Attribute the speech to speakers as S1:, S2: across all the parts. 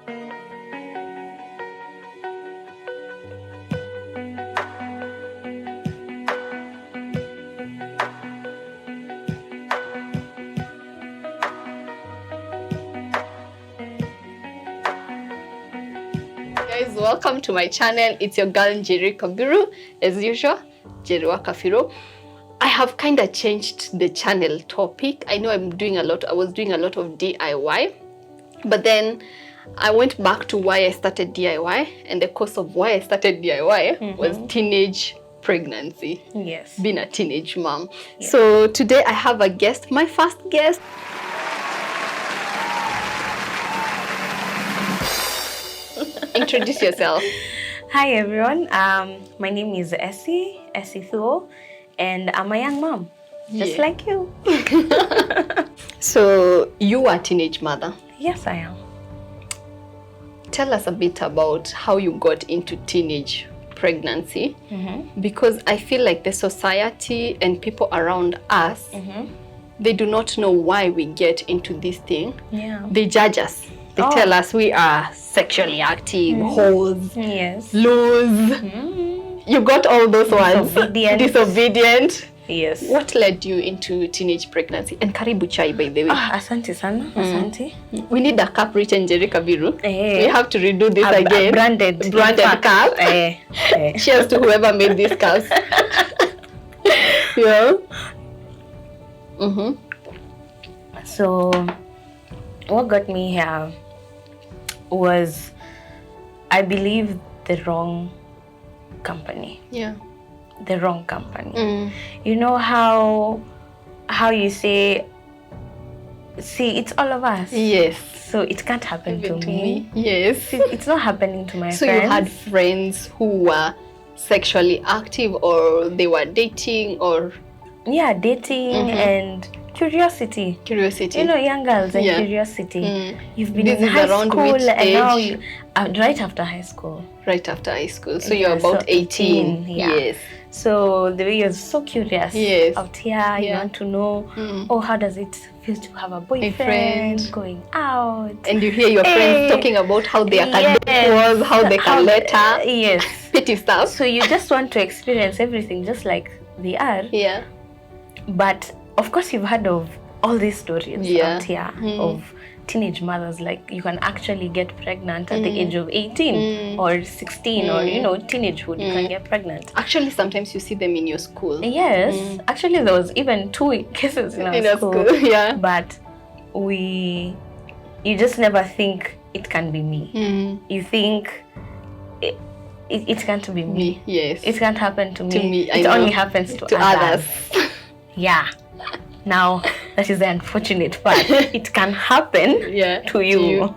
S1: Guys, welcome to my channel. It's your girl Njeri Kabiru, as usual, Njeri wa Kafiro. I have kind of changed the channel topic. I know I was doing a lot of DIY, but then I went back to why I started DIY, and the cause of why I started DIY was teenage pregnancy.
S2: Yes.
S1: Being a teenage mom.
S2: Yes.
S1: So today I have a guest, my first guest. Introduce yourself.
S2: Hi everyone. My name is Essie Thuo, and I'm a young mom, just like you.
S1: So you are a teenage mother.
S2: Yes, I am.
S1: Tell us a bit about how you got into teenage pregnancy, because I feel like the society and people around us, they do not know why we get into this thing.
S2: Yeah.
S1: They judge us. They tell us we are sexually active, hoes,
S2: Yes.
S1: loose. You got all those ones. Disobedient.
S2: Yes.
S1: What led you into teenage pregnancy? And karibu chai, by the way.
S2: Asante sana. Asante.
S1: We need a cup written Njeri Kabiru.
S2: Eh.
S1: We have to redo this again.
S2: Branded
S1: cup. Cheers to whoever made these cups. Yeah.
S2: So, what got me here was, I believe, the wrong company.
S1: Yeah.
S2: The wrong company. You know how you say, see, it's all of us.
S1: Yes.
S2: So it can't happen to me.
S1: Yes.
S2: It's not happening to my
S1: So
S2: friends.
S1: you had friends who were sexually active, or they were dating, or?
S2: Yeah, dating and curiosity.
S1: Curiosity.
S2: You know, young girls and curiosity. You've been
S1: This
S2: in
S1: is
S2: high
S1: around
S2: school
S1: which
S2: and now
S1: age?
S2: you, right after high school.
S1: Right after high school. So
S2: Yeah,
S1: you're about
S2: so
S1: 18.
S2: yeah.
S1: Yes.
S2: So the way you're so curious out here, you want to know, oh, how does it feel to have a boyfriend, going out?
S1: And you hear your friends talking about how their academic was, how they can later.
S2: Yes.
S1: Petty stuff.
S2: So you just want to experience everything just like they are.
S1: Yeah.
S2: But of course you've heard of all these stories out here of teenage mothers, like you can actually get pregnant at the age of 18 or 16 or, you know, teenagehood, you can get pregnant.
S1: Actually, sometimes you see them in your school.
S2: Yes. Actually, there was even 2 cases in our school.
S1: Yeah.
S2: But you just never think it can be me. You think it can't be me.
S1: Yes.
S2: It can't happen to me.
S1: To me,
S2: it only happens to others. Yeah. Now, that is the unfortunate part. It can happen to you.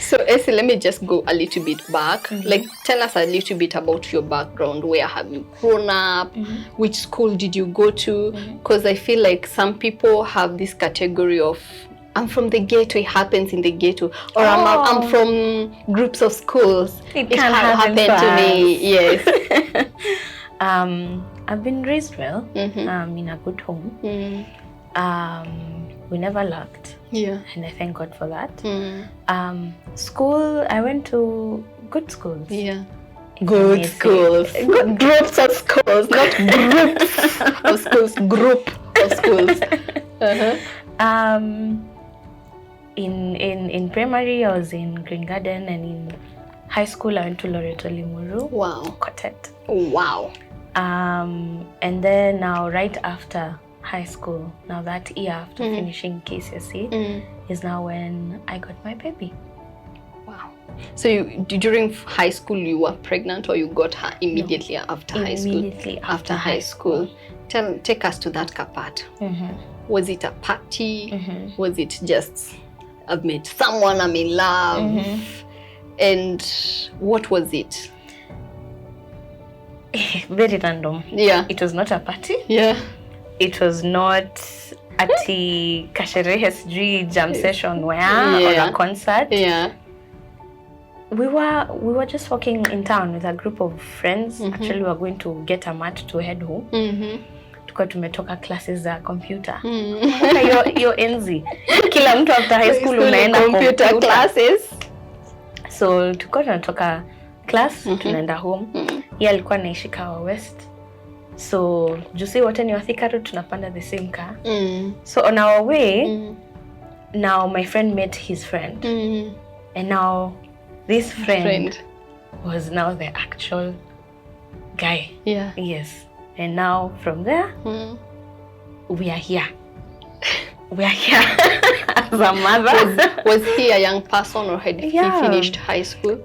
S1: So, Essie, let me just go a little bit back. Like, tell us a little bit about your background. Where have you grown up? Which school did you go to? Because I feel like some people have this category of, I'm from the ghetto, it happens in the ghetto. Or I'm from groups of schools. It can happen to me. Yes.
S2: I've been raised well, in a good home. We never lacked, and I thank God for that. School, I went to good schools.
S1: Yeah. Good schools. Good groups of schools, not groups of schools, group of schools.
S2: In primary, I was in Green Garden, and in high school, I went to Loreto Limuru.
S1: Wow.
S2: Quartet.
S1: Wow.
S2: And then now, right after high school, now that year after finishing KCSE, is now when I got my baby.
S1: Wow. So during high school, you were pregnant, or you got her immediately after high school?
S2: Immediately after
S1: high school. Take us to that part. Was it a party? Was it just, I've met someone, I'm in love? And what was it?
S2: Very random.
S1: Yeah.
S2: It was not a party.
S1: Yeah.
S2: It was not ati kasherehe sijui jam session or a concert.
S1: Yeah.
S2: We were just walking in town with a group of friends. Actually, we were going to get a mat to head home. tulikuwa tumetoka classes za computer. Yo enzi. Kila mtu after high school unaenda computer classes. So tulikuwa tunatoka class, tunaenda home. Yeye alikuwa anaishi Kawa West. So juzi wote ni wa Thika Road, tunapanda the same car. So on our way, now my friend met his friend. And now this friend was now the actual guy.
S1: Yeah.
S2: Yes. And now from there, we are here. We are here as a mother.
S1: Was he a young person or had he finished high school?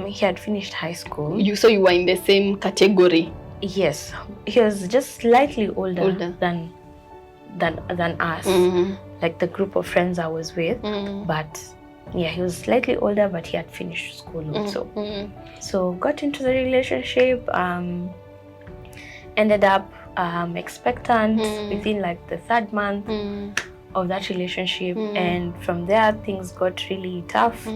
S2: He had finished high school.
S1: So you were in the same category?
S2: Yes. He was just slightly older. than us. Like the group of friends I was with. But yeah, he was slightly older, but he had finished school also. So got into the relationship, ended up expectant within like the 3rd month of that relationship. And from there, things got really tough.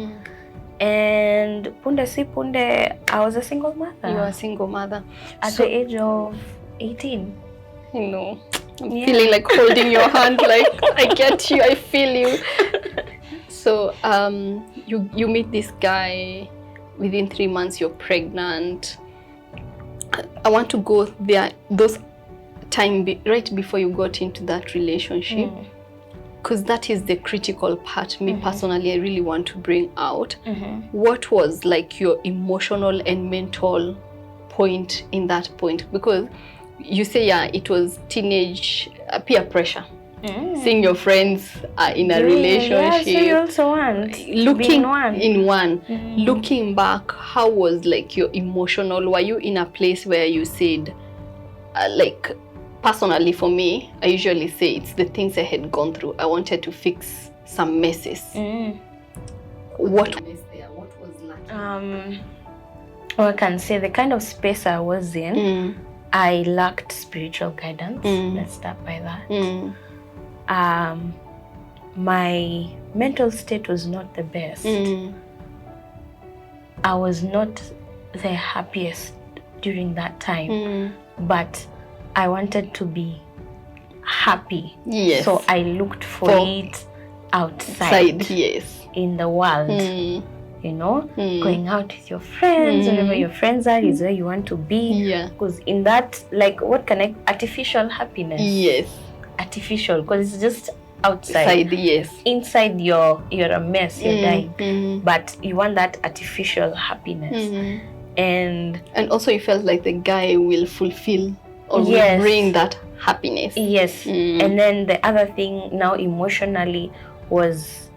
S2: And punde si punde, I was a single mother.
S1: You were a single mother.
S2: At the age of 18.
S1: I know. I'm feeling like holding your hand, like, I get you, I feel you. So you meet this guy, within 3 months you're pregnant. I want to go there, those time right before you got into that relationship, because that is the critical part. Me personally, I really want to bring out. What was like your emotional and mental point in that point? Because you say, it was teenage peer pressure. Seeing your friends in a relationship.
S2: Yeah, so you also want
S1: looking
S2: in
S1: one. Looking back, how was like your emotional? Were you in a place where you said, like, personally for me, I usually say it's the things I had gone through. I wanted to fix some messes. What was there? What was lacking?
S2: Well, I can say the kind of space I was in, I lacked spiritual guidance. Let's start by that. My mental state was not the best. I was not the happiest during that time, but I wanted to be happy.
S1: Yes.
S2: So I looked for it outside.
S1: Yes.
S2: In the world. You know, going out with your friends, wherever your friends are is where you want to be.
S1: Yeah.
S2: Because in that, like, what can I, artificial happiness.
S1: Yes.
S2: Artificial, because it's just outside.
S1: Yes.
S2: Inside you're a mess, you're dying. But you want that artificial happiness. And
S1: also you felt like the guy will fulfill or will bring that happiness.
S2: Yes. And then the other thing now emotionally was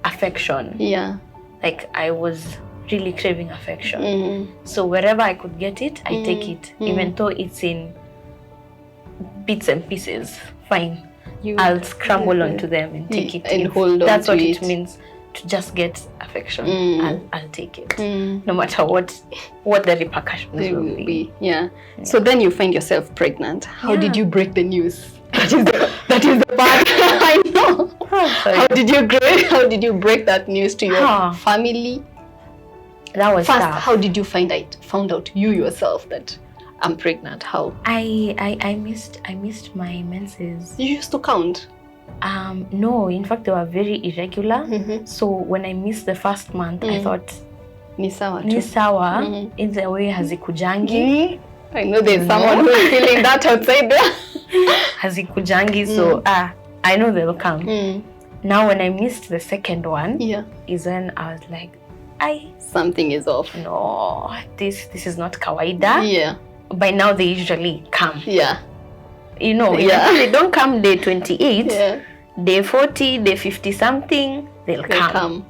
S2: affection.
S1: Yeah.
S2: Like I was really craving affection. So wherever I could get it, I take it. Even though it's in bits and pieces, fine. I'll scramble onto them and take it.
S1: And hold on.
S2: That's what it means to just get affection. I'll take it. No matter what the repercussions will be.
S1: Yeah. So then you find yourself pregnant. How did you break the news? That is the part. I know. How did you break that news to your family?
S2: That was
S1: first
S2: tough.
S1: How did you found out you yourself that I'm pregnant? How?
S2: I missed my menses.
S1: You used to count?
S2: No, in fact they were very irregular. So when I missed the 1st month, I thought
S1: ni sawa
S2: in the way hazikujangi.
S1: I know there's someone who is feeling that outside there.
S2: Hazikujangi, so I know they'll come. Now when I missed the 2nd one, is when I was like,
S1: something is off.
S2: No, this is not kawaida.
S1: Yeah.
S2: By now they usually come.
S1: Yeah.
S2: You know, they don't come day 28, day 40, day 50 something, they'll come.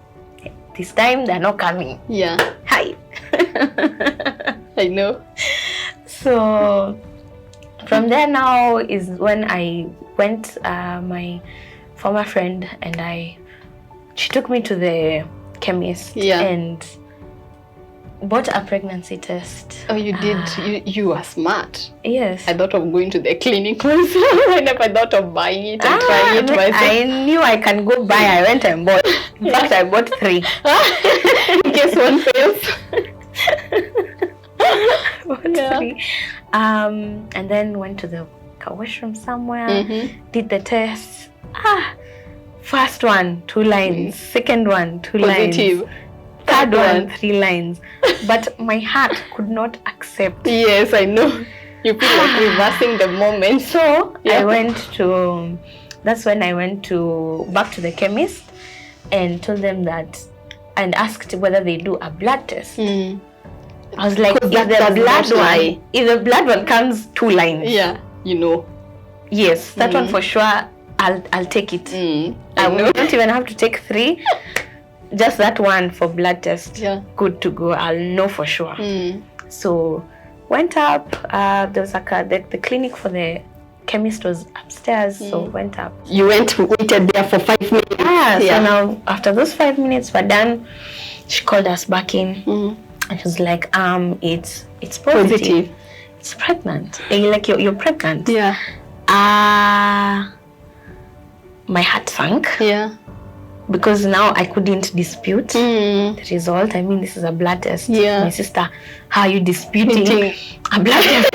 S2: This time they're not coming.
S1: Yeah.
S2: Hi.
S1: I know.
S2: So from there now is when I went, my former friend and she took me to the chemist and bought a pregnancy test.
S1: Oh, you did? You were smart.
S2: Yes.
S1: I thought of going to the clinic myself. I never thought of buying it and trying it myself.
S2: I knew I can go buy. I went and bought. In fact, I bought 3.
S1: In case one fails.
S2: 3. And then went to the like a washroom somewhere, did the test. First one, 2 lines. Second one, 2
S1: Positive.
S2: lines. Third one, 3 lines. But my heart could not accept.
S1: Yes, I know. You feel like reversing the moment.
S2: So that's when I went back to the chemist and told them that, and asked whether they do a blood test. I was like, if the blood one comes 2 lines.
S1: Yeah, you know.
S2: Yes, that one for sure, I'll take it. I will not even have to take 3. Just that one for blood test. Yeah. Good to go. I'll know for sure. So went up. There was the clinic for the chemist was upstairs, so went up. You
S1: waited there for 5 minutes.
S2: So now after those 5 minutes were done, she called us back in, and she was like, it's positive. It's pregnant. Like you're pregnant.
S1: Yeah.
S2: My heart sank.
S1: Yeah.
S2: Because now I couldn't dispute the result. I mean, this is a blood test.
S1: Yeah.
S2: My sister, how are you disputing a blood test?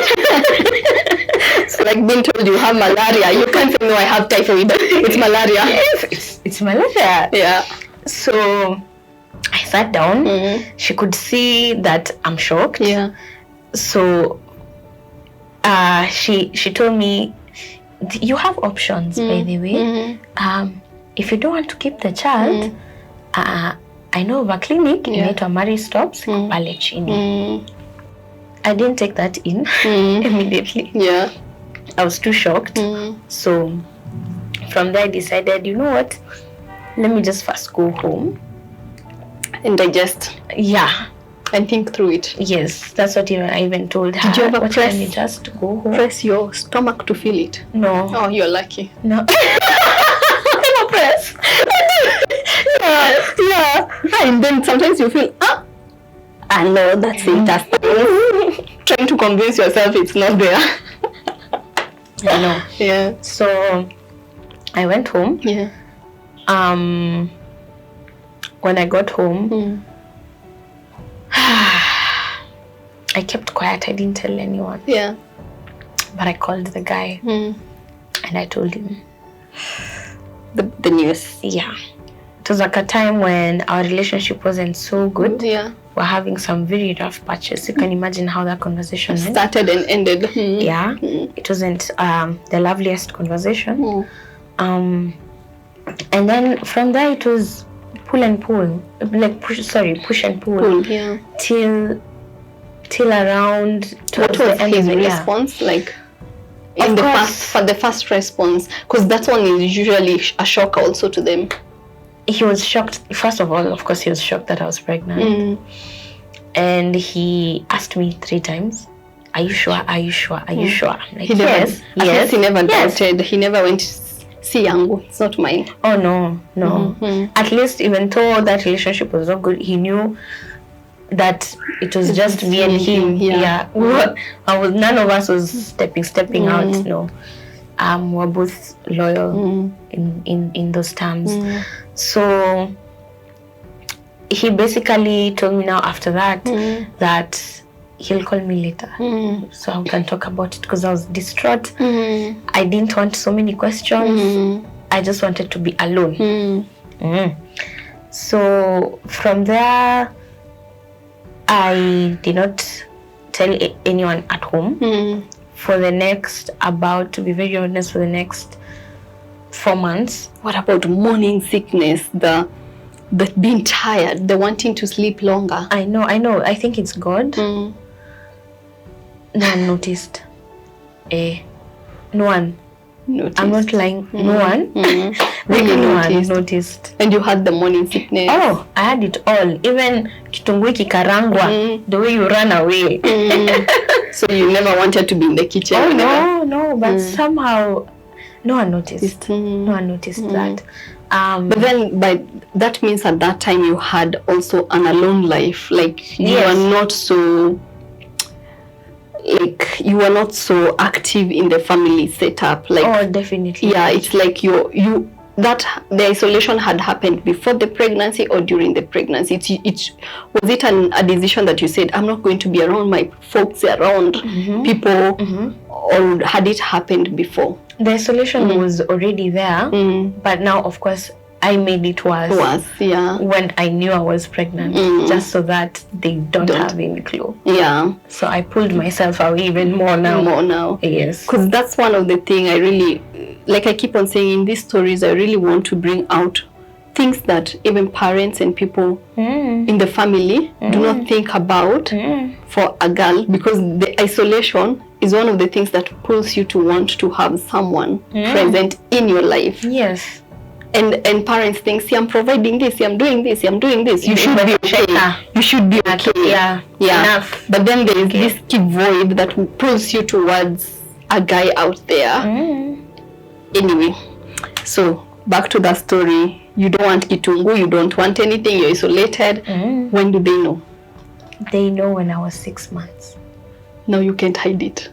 S1: It's like being told you have malaria. You can't say, no, I have typhoid. It's malaria.
S2: Yes, it's malaria.
S1: Yeah.
S2: So I sat down. She could see that I'm shocked.
S1: Yeah.
S2: So she told me, you have options, by the way. If you don't want to keep the child, I know of a clinic inaitwa Mary Stops pale chini. I didn't take that in immediately.
S1: Yeah.
S2: I was too shocked. So from there I decided, you know what? Let me just first go home
S1: and digest.
S2: Yeah.
S1: And think through it.
S2: Yes, that's what I even told her.
S1: Did you ever
S2: just go home?
S1: Press your stomach to feel it?
S2: No.
S1: Oh, you're lucky.
S2: No. Press.
S1: Yeah. And then sometimes you feel, I know that's it. Trying to convince yourself it's not there.
S2: I know.
S1: Yeah.
S2: So I went home.
S1: Yeah.
S2: When I got home, I kept quiet. I didn't tell anyone.
S1: Yeah.
S2: But I called the guy and I told him
S1: the news.
S2: Yeah. It was like a time when our relationship wasn't so good.
S1: Yeah.
S2: We're having some very rough patches. You can imagine how that conversation
S1: started and ended.
S2: Yeah. It wasn't the loveliest conversation. And then from there it was pull and pull. Like push and pull.
S1: Yeah.
S2: Till around
S1: what was his response like? In the first response, because that one is usually a shock also to them.
S2: He was shocked. First of all, of course, he was shocked that I was pregnant. And he asked me 3 times, "Are you sure? Are you sure? Are you sure?" I'm like, yes.
S1: He never doubted. He never went, "See, yangu, it's not mine."
S2: Oh no. At least, even though that relationship was not good, he knew that it was just me and him. Yeah. None of us was stepping out. No. We're both loyal in those terms. So he basically told me now after that that he'll call me later so I can talk about it, because I was distraught. I didn't want so many questions. I just wanted to be alone. So from there I did not tell anyone at home for the next, to be very honest, for the next 4 months.
S1: What about morning sickness, the being tired, the wanting to sleep longer?
S2: I know. I think it's God. No one noticed. No one noticed. I'm not lying. No one. Really, no one noticed.
S1: And you had the morning sickness?
S2: Oh, I had it all. Even kitungui kikarangwa, the way you ran away.
S1: So you never wanted to be in the kitchen?
S2: Oh, no. But somehow, no one noticed. No one noticed that.
S1: But then, that means at that time you had also an alone life. Like you were not so. Like you were not so active in the family setup. Like,
S2: oh, definitely.
S1: Yeah, it's like that the isolation had happened before the pregnancy or during the pregnancy. Was it a decision that you said, I'm not going to be around my folks, around people, or had it happened before?
S2: The isolation was already there, but now, of course, I made it worse. When I knew I was pregnant, just so that they don't have any clue.
S1: Yeah.
S2: So I pulled myself away even more now. Yes.
S1: Because that's one of the things I really, like I keep on saying in these stories, I really want to bring out things that even parents and people in the family do not think about for a girl, because the isolation is one of the things that pulls you to want to have someone present in your life.
S2: Yes.
S1: And parents think, see, I'm providing this, see, I'm doing this, I'm doing this. You should be okay. You should be okay.
S2: Yeah. Enough.
S1: But then there is this keep void that pulls you towards a guy out there. Anyway, so back to that story. You don't want kitungu, you don't want anything, you're isolated. When do they know?
S2: They know when I was 6 months.
S1: Now you can't hide it.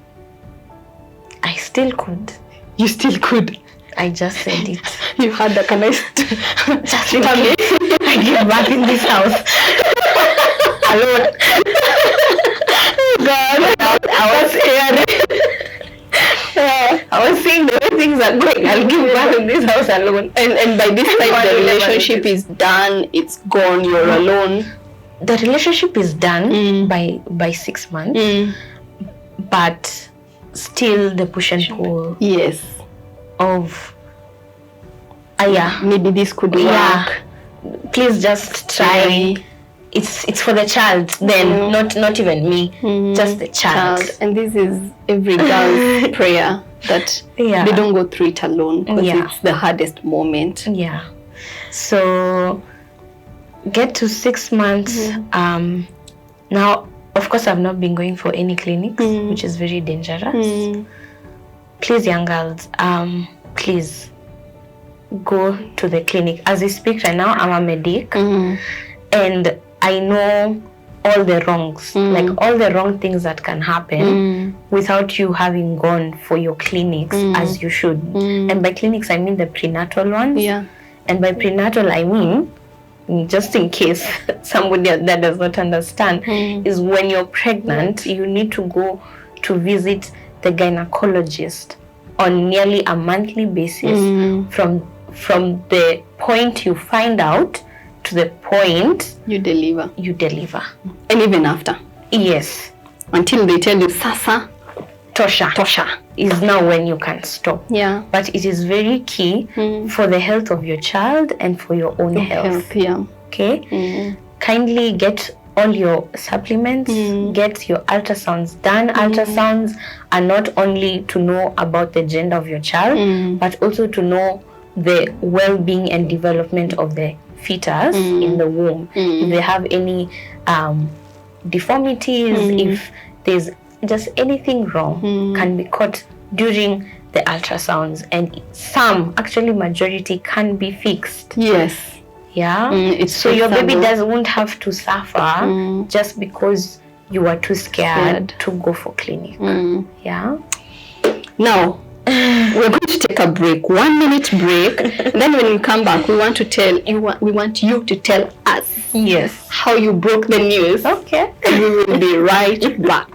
S2: I still could.
S1: You still could.
S2: I just said it.
S1: You had that kind of
S2: just I give back in this house alone. God, I was saying the way things are going, I'll give back in this house alone.
S1: And by this time the relationship is done, it's gone, you're alone.
S2: The relationship is done by 6 months, but still the push and pull.
S1: Yes.
S2: Of
S1: maybe this could work.
S2: Please just try. It's for the child then, not even me, just the child.
S1: And this is every girl's prayer, that they don't go through it alone, because it's the hardest moment.
S2: Yeah. So get to 6 months. Now, of course, I've not been going for any clinics, which is very dangerous. Please, young girls, please go to the clinic. As we speak right now, I'm a medic, and I know all the wrongs, like all the wrong things that can happen without you having gone for your clinics as you should. And by clinics, I mean the prenatal ones. And by prenatal, I mean, just in case somebody that does not understand, is when you're pregnant, you need to go to visit the gynecologist on nearly a monthly basis, from the point you find out to the point
S1: you deliver.
S2: And
S1: even after.
S2: Yes.
S1: Until they tell you, Sasa,
S2: Tosha is now when you can stop. But it is very key for the health of your child and for your own health. Okay? Kindly get all your supplements, get your ultrasounds done. Ultrasounds are not only to know about the gender of your child, but also to know the well-being and development of the fetus in the womb. If they have any deformities, if there's just anything wrong, can be caught during the ultrasounds, and some, actually majority, can be fixed. So your baby won't have to suffer just because you are too scared to go for clinic.
S1: Now we're going to take a break, 1 minute break. Then when we come back, we want you to tell us how you broke the news.
S2: Okay.
S1: And we will be right back.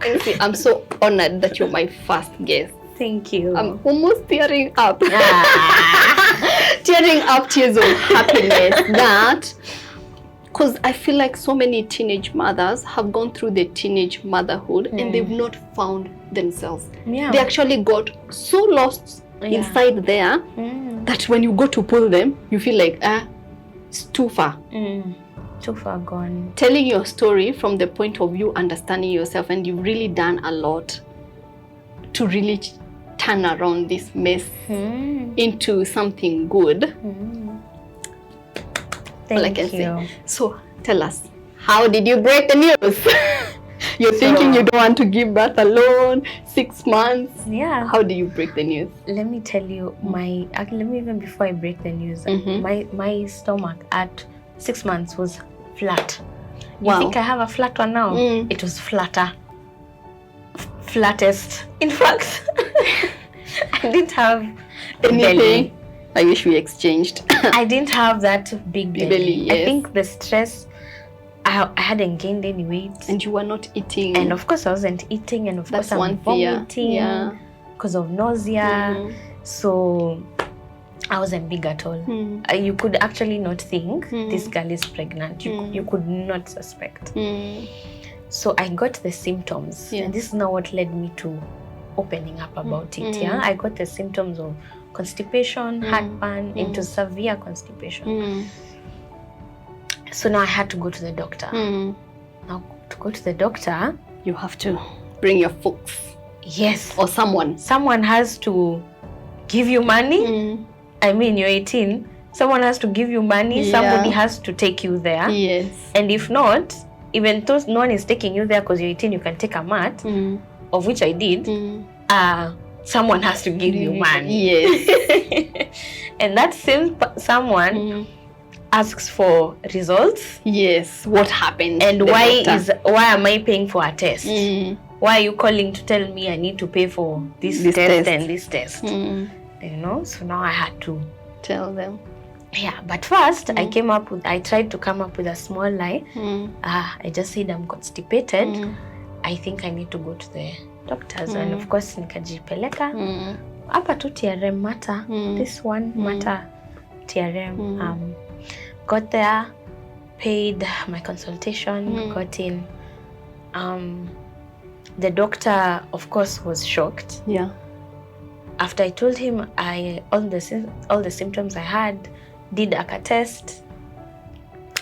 S1: Essie, I'm so honored that you're my first guest.
S2: Thank you.
S1: I'm almost tearing up. Tearing up, tears of happiness. That, because I feel like so many teenage mothers have gone through the teenage motherhood and they've not found themselves. They actually got so lost inside there that when you go to pull them, you feel like, it's too far.
S2: Too far gone.
S1: Telling your story from the point of view, understanding yourself, and you've really done a lot to really turn around this mess into something good.
S2: Thank you.
S1: So tell us, how did you break the news? You're thinking you don't want to give birth alone, 6 months. How do you break the news?
S2: Let me tell you, let me even before I break the news, my stomach at 6 months was flat. You think I have a flat one now? It was flatter. Flattest. In fact, I didn't have
S1: anything. I wish we exchanged.
S2: I didn't have that big belly.
S1: Yes.
S2: I think the stress, I hadn't gained any weight.
S1: And you were not eating.
S2: And of course I wasn't eating, and of
S1: That's
S2: course I'm vomiting
S1: Yeah.
S2: because of nausea. So I wasn't big at all. You could actually not think this girl is pregnant. You could not suspect. So I got the symptoms, and this is now what led me to opening up about it. Yeah, I got the symptoms of constipation, heartburn, into severe constipation. So now I had to go to the doctor. Now to go to the doctor,
S1: you have to bring your folks.
S2: Yes.
S1: Or someone.
S2: Someone has to give you money. I mean, you're 18. Someone has to give you money.
S1: Yeah.
S2: Somebody has to take you there.
S1: Yes.
S2: And if not, even though no one is taking you there because you're 18, you can take a mat, of which I did. Someone has to give you money.
S1: Yes.
S2: And that same someone asks for results.
S1: Yes. What happened?
S2: And why am I paying for a test? Why are you calling to tell me I need to pay for this test and this test? You know, so now I had to
S1: tell them.
S2: Yeah, but first I tried to come up with a small lie. I just said I'm constipated. I think I need to go to the doctors. And of course nikajipeleka. Hapa tu TRM matter. This one matter TRM. Got there, paid my consultation, got in. The doctor, of course, was shocked. Yeah. After I told him all the symptoms I had, did a test.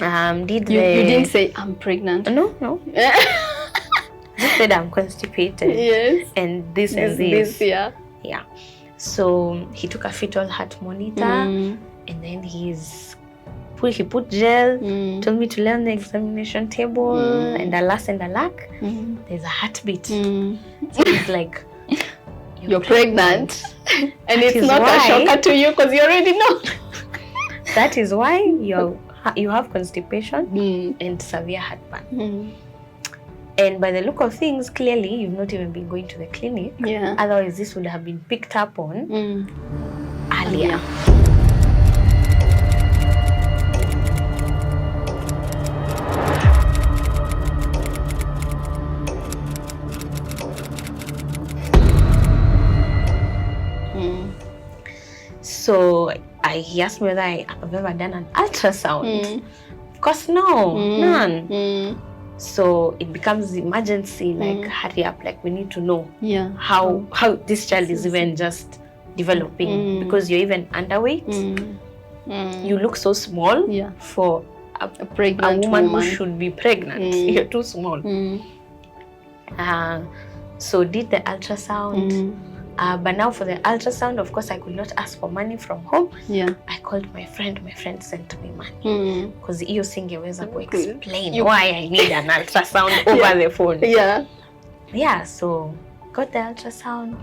S2: You
S1: didn't say I'm pregnant.
S2: No. Just said I'm constipated.
S1: Yes.
S2: And this and this.
S1: Yeah.
S2: Yeah. So he took a fetal heart monitor, and then he put gel, told me to lay on the examination table, and alas and alack, there's a heartbeat. So it's like,
S1: you're pregnant. And it's not a shocker to you because you already know.
S2: That is why you have constipation and severe heartburn. And by the look of things, clearly you've not even been going to the clinic. Yeah. Otherwise, this would have been picked up on earlier. So he asked me whether I've ever done an ultrasound. Of course, no, none. So it becomes emergency, like hurry up, like we need to know how this child is even just developing, because you're even underweight. You look so small for a woman who should be pregnant. You're too small. So did the ultrasound. But now for the ultrasound, of course, I could not ask for money from home. Yeah. I called my friend. My friend sent me money. Because hiyo singeweza explain why I need an ultrasound over the phone. Yeah. Yeah, so got the ultrasound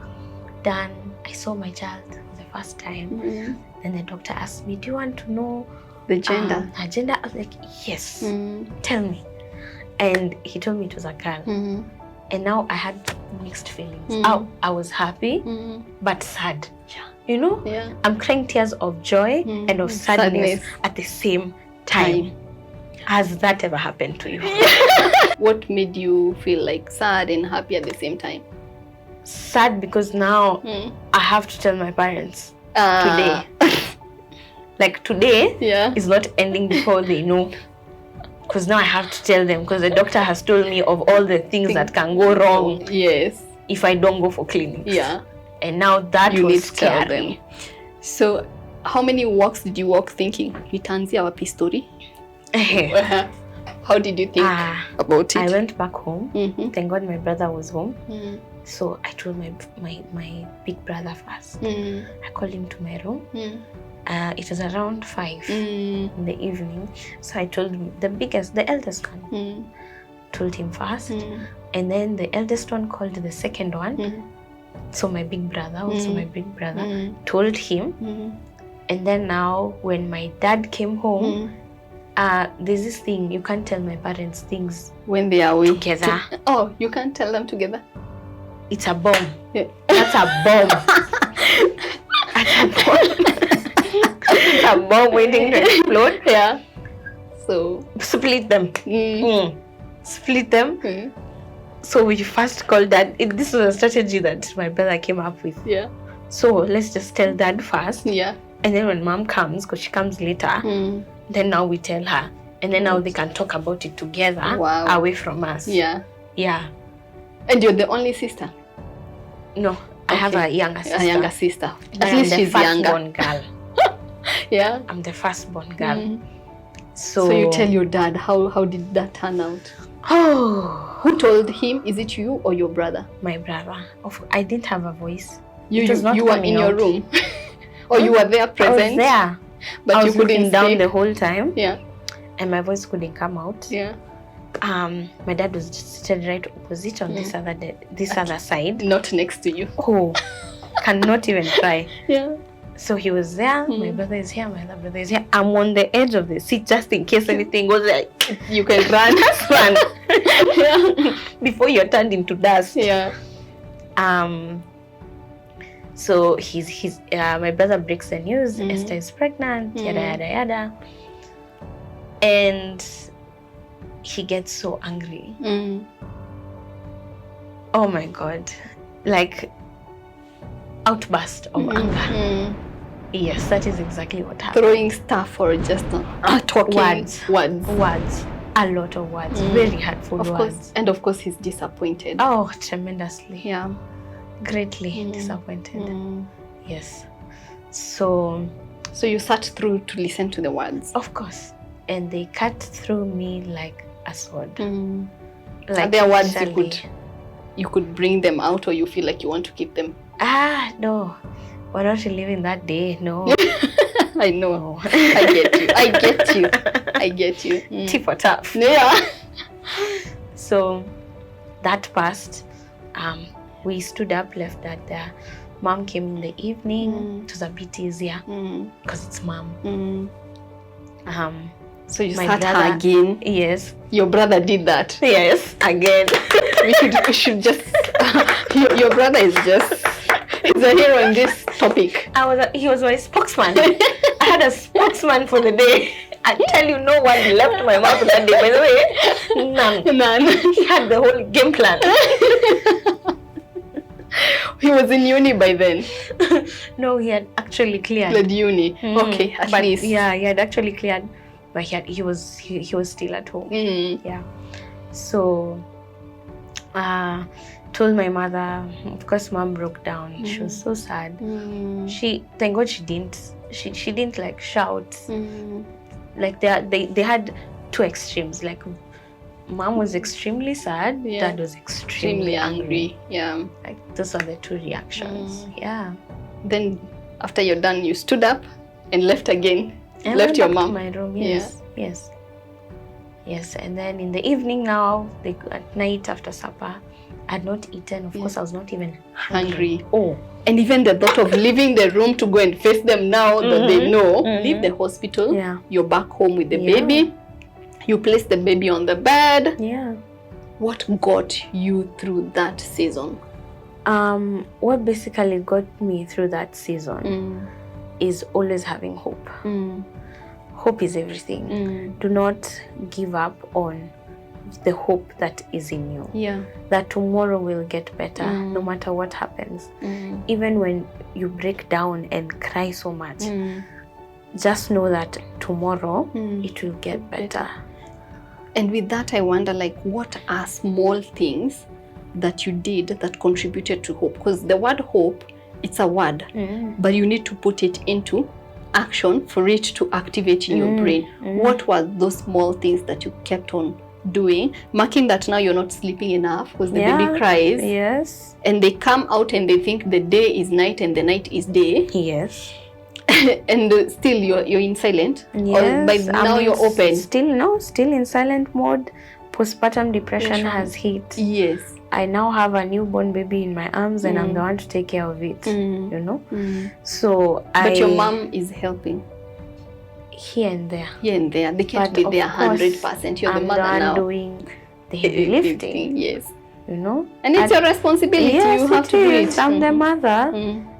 S2: done. I saw my child for the first time. Then the doctor asked me, do you want to know
S1: the gender?
S2: Her gender? I was like, yes. Tell me. And he told me it was a girl. And now I had mixed feelings. I was happy, but sad. Yeah. You know? Yeah. I'm crying tears of joy and of sadness at the same time. Has that ever happened to you?
S1: What made you feel like sad and happy at the same time?
S2: Sad because now I have to tell my parents today. Like today is not ending before they know. Because now I have to tell them, because the doctor has told me of all the things that can go wrong if I don't go for clinics. Yeah. And now that you need to tell them.
S1: So how many walks did you walk thinking, nitaanzia wapi story? How did you think about it?
S2: I went back home. Thank God my brother was home. So I told my big brother first. I called him to my room. It was around 5 in the evening. So I told him, the eldest one, told him first. And then the eldest one called the second one. So my big brother, also my big brother, told him. And then now when my dad came home, there's this thing, you can't tell my parents things
S1: when they are
S2: together.
S1: Oh, you can't tell them together?
S2: It's a bomb. Yeah. That's a bomb. That's a bomb. a bomb waiting to explode.
S1: Yeah. So
S2: split them. Split them. So we first called Dad. This was a strategy that my brother came up with.
S1: Yeah.
S2: So let's just tell Dad first.
S1: Yeah.
S2: And then when Mom comes, because she comes later, then now we tell her. And then now they can talk about it together away from us.
S1: Yeah.
S2: Yeah.
S1: And you're the only sister?
S2: No, I have a younger sister.
S1: A younger sister.
S2: At least she's younger. I'm the firstborn girl.
S1: Yeah.
S2: I'm the firstborn girl.
S1: So you tell your dad, how did that turn out?
S2: Oh.
S1: Who told him? Is it you or your brother?
S2: My brother. I didn't have a voice.
S1: You were in your room? Or you were there present?
S2: I was there.
S1: But
S2: I
S1: you couldn't
S2: looking down the whole time.
S1: Yeah.
S2: And my voice couldn't come out.
S1: Yeah.
S2: My dad was just seated right opposite on this other side.
S1: Not next to you.
S2: Oh, cannot even try.
S1: Yeah.
S2: So he was there. My brother is here. My other brother is here. I'm on the edge of the seat just in case anything goes like
S1: you can run.
S2: Just run. Yeah. Before you're turned into dust.
S1: Yeah.
S2: So my brother breaks the news. Esther is pregnant. Yada yada yada. And he gets so angry. Oh my God. Like outburst of anger. Yes, that is exactly what happened.
S1: Throwing stuff or just talking? Words.
S2: A lot of words. Very hurtful words.
S1: Course. And of course he's disappointed.
S2: Oh, tremendously.
S1: Yeah.
S2: Greatly disappointed. Yes. So
S1: you sat through to listen to the words?
S2: Of course. And they cut through me like a sword.
S1: Like are there words you could bring them out, or you feel like you want to keep them?
S2: No. We're not living that day. No.
S1: I know. No. I get you.
S2: Tea for tough.
S1: Yeah.
S2: So that passed. We stood up, left Dad there. Mom came in the evening. It was a bit easier because it's Mom.
S1: So you sat her again?
S2: Yes.
S1: Your brother did that?
S2: Yes, again.
S1: we should just... your brother is just... He's a hero in this topic.
S2: He was my spokesman. I had a spokesman for the day. I tell you, no one left my mouth that day. By the way, none. He had the whole game plan.
S1: He was in uni by then?
S2: No, he had actually cleared.
S1: Cleared uni. Okay, at least.
S2: Yeah, he had actually cleared. But he was still at home. Yeah. So told my mother. Of course, Mom broke down. She was so sad. Thank God she didn't like shout. Like they had two extremes. Like Mom was extremely sad. Dad was extremely angry.
S1: Yeah.
S2: Like those are the two reactions. Yeah.
S1: Then after you're done, you stood up and left again.
S2: And left your mom. To my room. Yes. Yeah. Yes. And then in the evening now, at night after supper, I had not eaten. Of course, I was not even hungry.
S1: Oh. And even the thought of leaving the room to go and face them now that they know, leave the hospital, you're back home with the baby, you place the baby on the bed.
S2: Yeah.
S1: What got you through that season?
S2: What basically got me through that season is always having hope. Hope is everything. Do not give up on the hope that is in you.
S1: Yeah.
S2: That tomorrow will get better no matter what happens. Even when you break down and cry so much, just know that tomorrow it will get better.
S1: And with that, I wonder, like, what are small things that you did that contributed to hope? Because the word hope, it's a word, but you need to put it into action for it to activate in your brain. What were those small things that you kept on doing, marking that now you're not sleeping enough because the baby cries?
S2: Yes.
S1: And they come out and they think the day is night and the night is day.
S2: Yes.
S1: And still you're in silent.
S2: Yes.
S1: Or by now you're open.
S2: Still in silent mode. Postpartum depression has hit.
S1: Yes.
S2: I now have a newborn baby in my arms and I'm the one to take care of it. You know? So
S1: But your mom is helping.
S2: Here and there.
S1: They can't be there 100%. You're the mother now.
S2: I'm doing the heavy lifting.
S1: Yes.
S2: You know?
S1: And it's your responsibility.
S2: Yes,
S1: you have to do it.
S2: I'm the mother.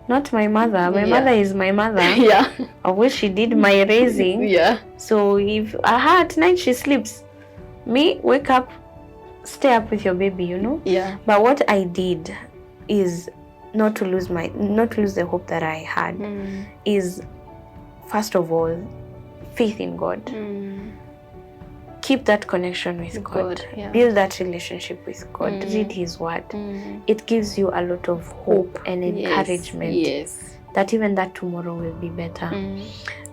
S2: not my mother. My mother is my mother.
S1: Yeah.
S2: Of which she did my raising.
S1: Yeah.
S2: So if at night she sleeps, me wake up, stay up with your baby, you know.
S1: Yeah.
S2: But what I did is not to lose the hope that I had. Is first of all, faith in God. Keep that connection with God.
S1: Yeah.
S2: Build that relationship with God. Read His Word. It gives you a lot of hope and encouragement.
S1: Yes.
S2: That even that tomorrow will be better.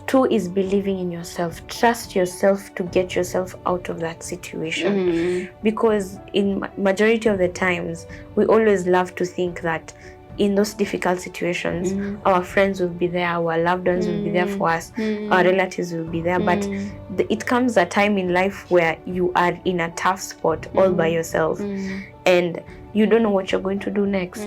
S2: 2 is believing in yourself. Trust yourself to get yourself out of that situation. Because in majority of the times, we always love to think that in those difficult situations, our friends will be there, our loved ones will be there for us, our relatives will be there. But it comes a time in life where you are in a tough spot all by yourself, and you don't know what you're going to do next.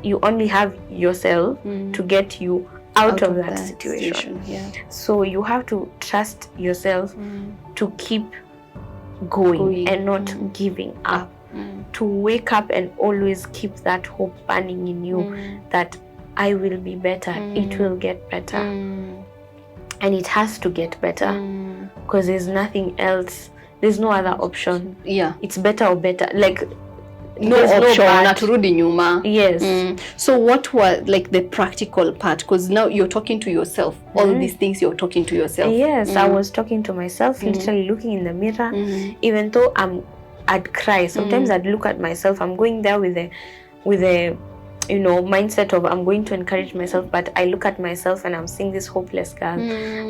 S2: You only have yourself to get you out of that situation.
S1: Yeah.
S2: So you have to trust yourself to keep going and not giving up. To wake up and always keep that hope burning in you that I will be better. It will get better. And it has to get better because there's nothing else. There's no other option.
S1: Yeah.
S2: It's better or better. Like,
S1: no option. Naturudi nyuma.
S2: Yes.
S1: So what was like the practical part? Because now you're talking to yourself. All these things you're talking to yourself.
S2: Yes, I was talking to myself, literally looking in the mirror. Even though I'd cry. Sometimes I'd look at myself. I'm going there with a mindset of I'm going to encourage myself, but I look at myself and I'm seeing this hopeless girl.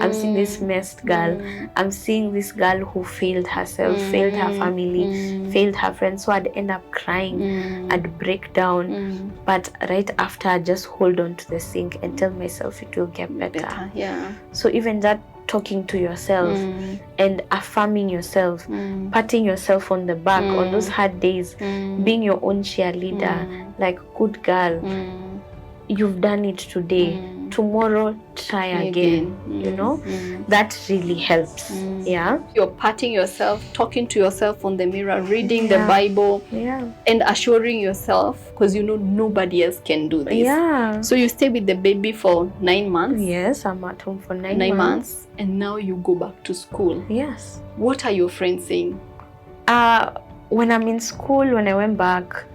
S2: I'm seeing this messed girl. I'm seeing this girl who failed herself, failed her family, failed her friends. So I'd end up crying. I'd break down. But right after, I'd just hold on to the sink and tell myself it will get better.
S1: Yeah.
S2: So even that, talking to yourself and affirming yourself, patting yourself on the back on those hard days, being your own cheerleader, like, good girl, you've done it today, tomorrow try again. You know, that really helps. Yeah,
S1: you're patting yourself, talking to yourself on the mirror, reading the Bible, and assuring yourself, because you know nobody else can do this.
S2: Yeah.
S1: So you stay with the baby for 9 months.
S2: Yes, I'm at home for 9
S1: months, and now you go back to school.
S2: Yes.
S1: What are your friends saying?
S2: When I'm in school, when I went back,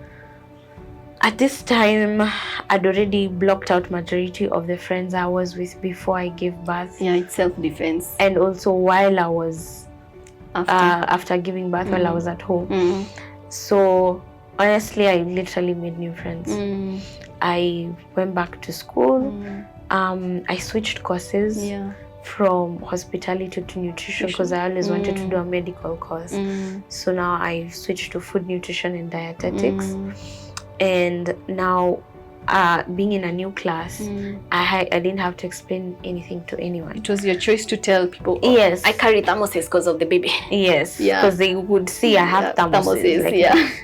S2: at this time, I'd already blocked out majority of the friends I was with before I gave birth.
S1: Yeah, it's self-defense.
S2: And also while I was, after giving birth, while I was at home. So honestly, I literally made new friends. I went back to school. I switched courses from hospitality to nutrition because I always wanted to do a medical course. So now I switched to food nutrition and dietetics. And now, being in a new class, I didn't have to explain anything to anyone.
S1: It was your choice to tell people,
S2: yes,
S1: I carry thermoses because of the baby.
S2: Yes, because they would see I have thermoses.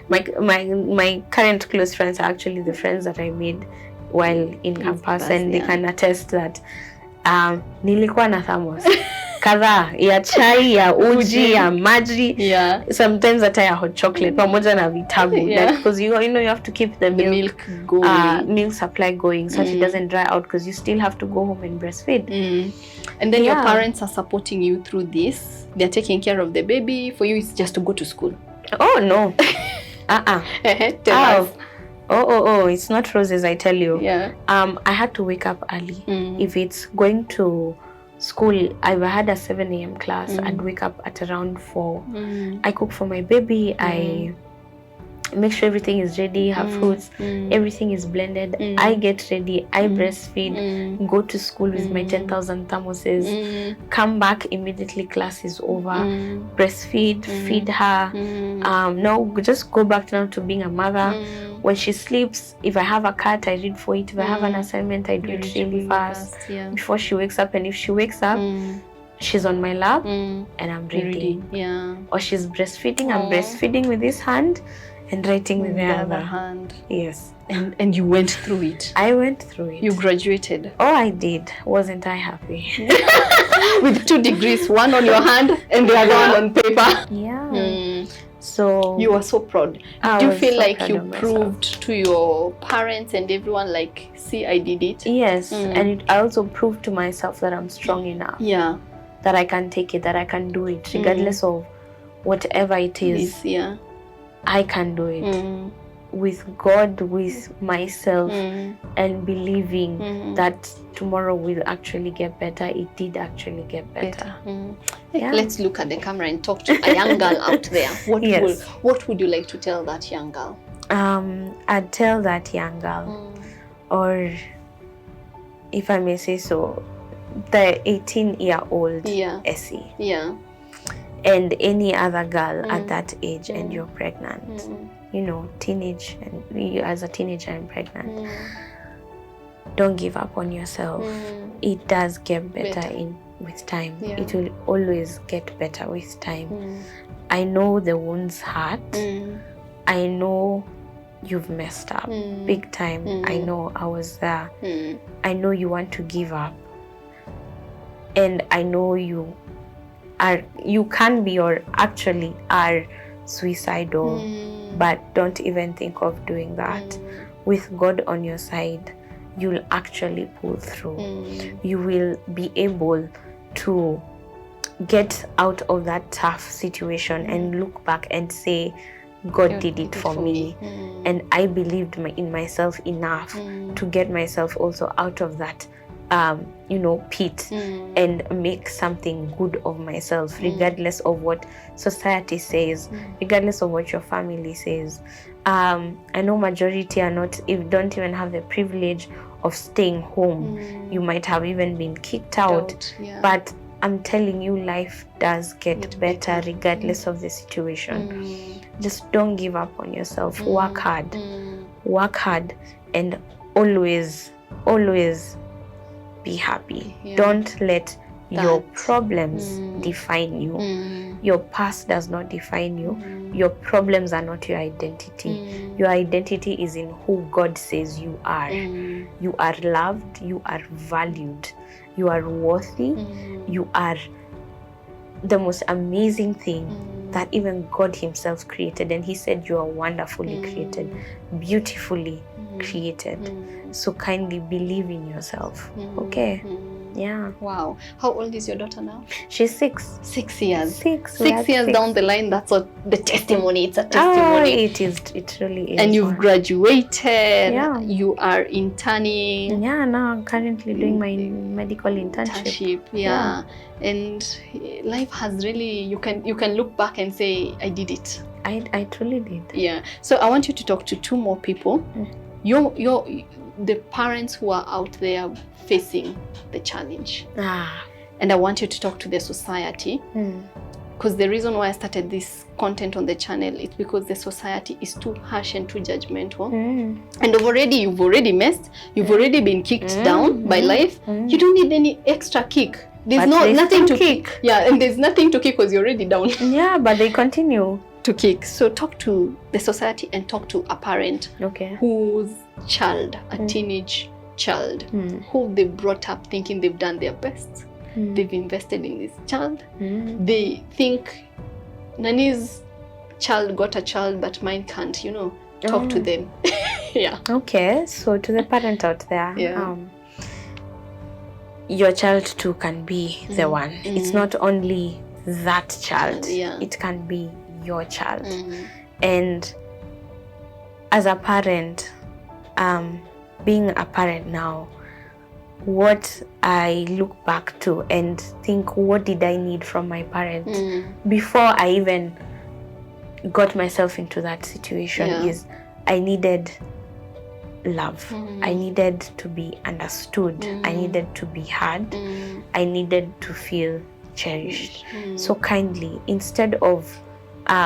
S2: My current close friends are actually the friends that I made while in campus, and they can attest that nilikuwa na thermos kadhaa ya chai, ya uji, ya maji, sometimes hata ya hot chocolate pamoja na vitabu, because you know you have to keep the milk going, milk supply going, so it doesn't dry out, because you still have to go home and breastfeed.
S1: And then your parents are supporting you through this. They're taking care of the baby. For you, it's just to go to school.
S2: Oh no.
S1: Tell us.
S2: Oh, it's not roses, I tell you.
S1: I
S2: had to wake up early. If it's going to school, I had a 7 a.m. class. I'd wake up at around 4. I cook for my baby. I make sure everything is ready, her fruits, everything is blended. I get ready, I breastfeed, go to school with my 10,000 thermoses, come back immediately, class is over, breastfeed, feed her. Now just go back now to being a mother. When she sleeps, if I have a cat, I read for it. If I have an assignment, I do it really fast before she wakes up. And if she wakes up, she's on my lap and I'm reading. Or she's breastfeeding, I'm breastfeeding with this hand and writing with the other hand. Yes.
S1: And you went through it.
S2: I went through it.
S1: You graduated.
S2: Oh, I did. Wasn't I happy?
S1: With 2 degrees, one on your hand and the other one on paper.
S2: Yeah. So
S1: you were so proud.
S2: I
S1: Do you
S2: was
S1: feel
S2: so
S1: like
S2: proud
S1: you
S2: of myself.
S1: proved to your parents and everyone, like, see, I did it?
S2: Yes, and I also proved to myself that I'm strong enough.
S1: Yeah.
S2: That I can take it, that I can do it, regardless of whatever it is.
S1: Yeah.
S2: I can do it. With God, with myself, and believing that tomorrow will actually get better. It did actually get better. Yeah.
S1: Let's look at the camera and talk to a young girl out there. What would you like to tell that young girl?
S2: I'd tell that young girl, or if I may say so, the 18-year-old Essie.
S1: Yeah.
S2: And any other girl at that age and you're pregnant. You know, teenage, and you as a teenager and pregnant. Don't give up on yourself. It does get better with time. Yeah. It will always get better with time. I know the wounds hurt. I know you've messed up big time. I know I was there. I know you want to give up. And I know you can be, or actually are, suicidal, but don't even think of doing that. With God on your side, you'll actually pull through. You will be able to get out of that tough situation and look back and say, God did it for me. And I believed in myself enough to get myself also out of that pit and make something good of myself, regardless of what society says, regardless of what your family says. I know majority don't even have the privilege of staying home. You might have even been kicked out. But I'm telling you, life does get better regardless of the situation. Just don't give up on yourself. Work hard, and always be happy. Don't let your problems define you. Your past does not define you. Your problems are not your identity. Your identity is in who God says you are. You are loved. You are valued. You are worthy. You are the most amazing thing that even God himself created. And he said you are wonderfully created, beautifully created. So kindly believe in yourself. Okay? Yeah.
S1: Wow. How old is your daughter now?
S2: She's 6.
S1: 6 years.
S2: 6
S1: years down the line, that's what the testimony. It's a testimony.
S2: It really is.
S1: And you've graduated. Yeah. You are interning.
S2: Yeah, now I'm currently doing my medical internship.
S1: Yeah. And life has really, you can look back and say, I did it.
S2: I truly did.
S1: Yeah. So I want you to talk to 2 more people. The parents who are out there facing the challenge. And I want you to talk to the society. Because the reason why I started this content on the channel is because the society is too harsh and too judgmental. And you've already messed. You've already been kicked down by life. You don't need any extra kick. There's nothing to kick. Yeah, and there's nothing to kick because you're already down.
S2: Yeah, but they continue
S1: to kick. So talk to the society and talk to a parent whose child, a teenage child, who they brought up thinking they've done their best. They've invested in this child. They think Nani's child got a child, but mine can't, talk to them. Yeah.
S2: Okay, so to the parent out there, your child too can be the one. It's not only that child, it can be your child. And as a parent, being a parent now, what I look back to and think, what did I need from my parents before I even got myself into that situation is I needed love. I needed to be understood. I needed to be heard. I needed to feel cherished. So kindly, instead of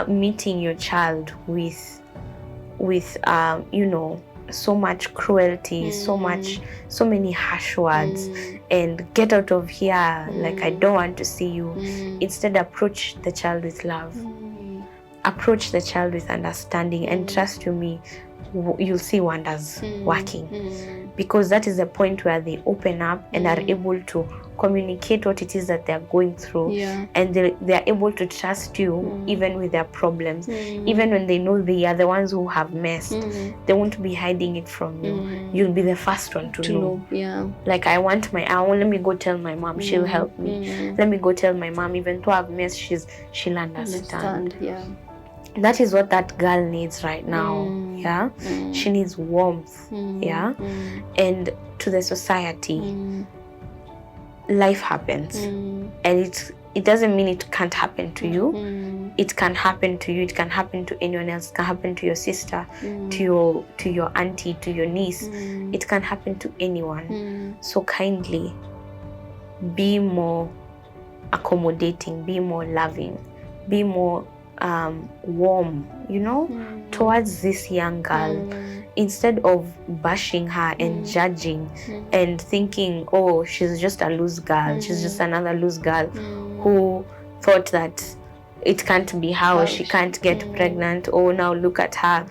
S2: meeting your child with so much cruelty, so many harsh words, and get out of here, like I don't want to see you. Instead, approach the child with love. Approach the child with understanding, and trust you me, you'll see wonders working, because that is the point where they open up and are able to communicate what it is that they're going through, and they're able to trust you even with their problems, even when they know they are the ones who have messed. They won't be hiding it from you. You'll be the first one to know. Like, let me go tell my mom, she'll help me. Let me go tell my mom, even though I've messed, she'll understand. That is what that girl needs right now. She needs warmth. And to the society, life happens, and it doesn't mean it can't happen to you. It can happen to you. It can happen to anyone else. It can happen to your sister, to your auntie, to your niece. It can happen to anyone. So kindly be more accommodating, be more loving, be more warm, towards this young girl, instead of bashing her and judging and thinking, oh, she's just a loose girl, she's just another loose girl who thought that it can't be her, or she can't get pregnant, oh, now look at her.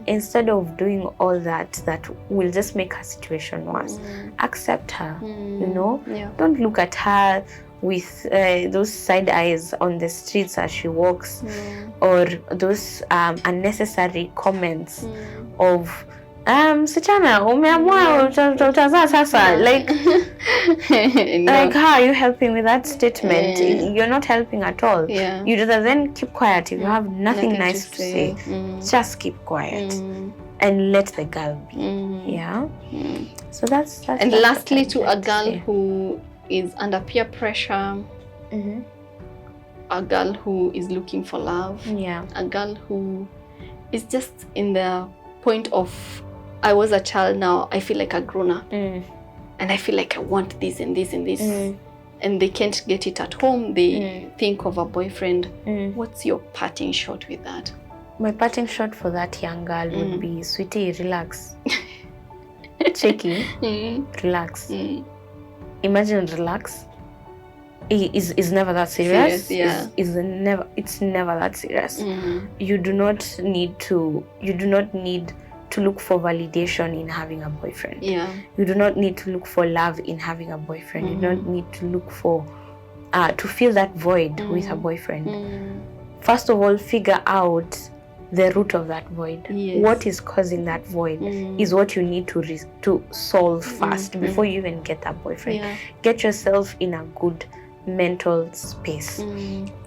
S2: Instead of doing all that will just make her situation worse, accept her. Don't look at her with those side eyes on the streets as she walks, or those unnecessary comments of msichana umeamua utazaa sasa, like how are you helping with that statement? You're not helping at all. You rather then keep quiet. If you have nothing nice to say, just keep quiet and let the girl be. So that's
S1: and lastly, to a girl who is under peer pressure, a girl who is looking for love, a girl who is just in the point of, I was a child, now I feel like a grown-up, and I feel like I want this and this and this, and they can't get it at home. They think of a boyfriend. What's your parting shot with that?
S2: My parting shot for that young girl would be, sweetie, relax. Cheeky, relax. Imagine relax. Is never that serious. It's never that serious. You do not need to look for validation in having a boyfriend. You do not need to look for love in having a boyfriend. You don't need to look for to fill that void with a boyfriend. First of all, figure out the root of that void. What is causing that void is what you need to solve first before you even get that boyfriend. Get yourself in a good mental space.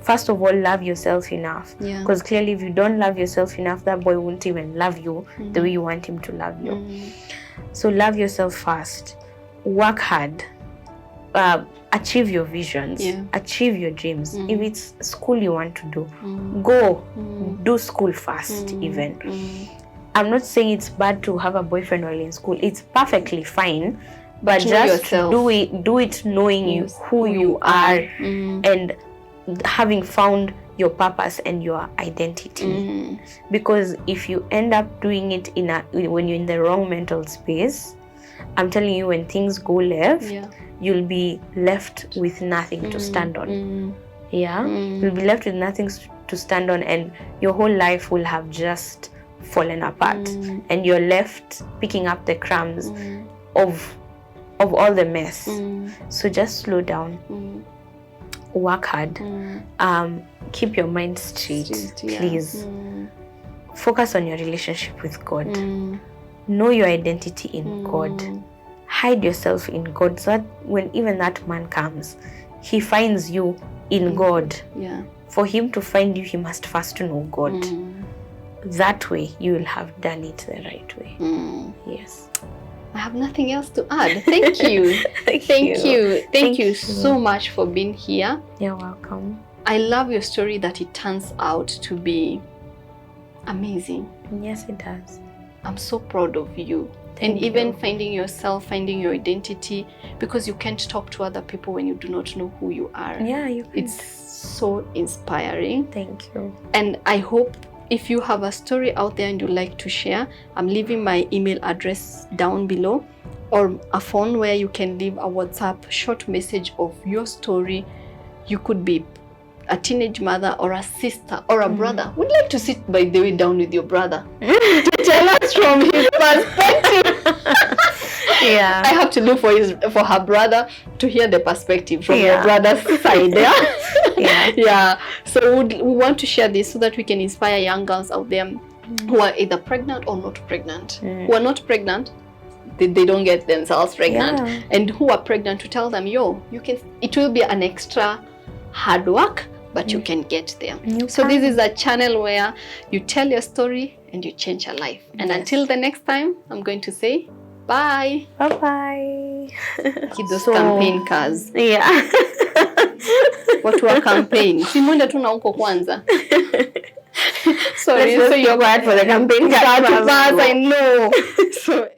S2: First of all, love yourself enough, because clearly if you don't love yourself enough, that boy won't even love you the way you want him to love you. So love yourself first, work hard, achieve your visions, achieve your dreams. If it's school you want to do, go do school first. Even I'm not saying it's bad to have a boyfriend while in school. It's perfectly fine, but just do it knowing who you are and having found your purpose and your identity. Because if you end up doing it when you're in the wrong mental space, I'm telling you, when things go left, you'll be left with nothing to stand on. You'll be left with nothing to stand on, and your whole life will have just fallen apart, and you're left picking up the crumbs of all the mess. So just slow down, work hard, keep your mind straight, please. Focus on your relationship with God. Know your identity in God. Hide yourself in God, so that when even that man comes, he finds you in God. For him to find you, he must first know God. That way you will have done it the right way. Yes.
S1: I have nothing else to add. Thank you. Thank you so much for being here.
S2: You're welcome.
S1: I love your story, that it turns out to be amazing.
S2: Yes, it does.
S1: I'm so proud of you. And even finding yourself, finding your identity, because you can't talk to other people when you do not know who you are. It's so inspiring.
S2: Thank you.
S1: And I hope if you have a story out there and you'd like to share, I'm leaving my email address down below, or a phone where you can leave a WhatsApp short message of your story. You could be a teenage mother or a sister or a brother. We'd like to sit, by the way, down with your brother to tell us just from his perspective.
S2: Yeah.
S1: I have to look for her brother to hear the perspective from your brother's side. Yeah. So we want to share this so that we can inspire young girls out there who are either pregnant or not pregnant. Who are not pregnant, they don't get themselves pregnant, and who are pregnant, to tell them, you can. It will be an extra hard work, but you can get there. So this is a channel where you tell your story and you change your life. And until the next time, I'm going to say bye.
S2: Bye-bye.
S1: Those campaign cars.
S2: Yeah.
S1: Watu wa campaign. Simuende tu na huko kwanza.
S2: Sorry, so you're quiet for the campaign cars.
S1: I know. So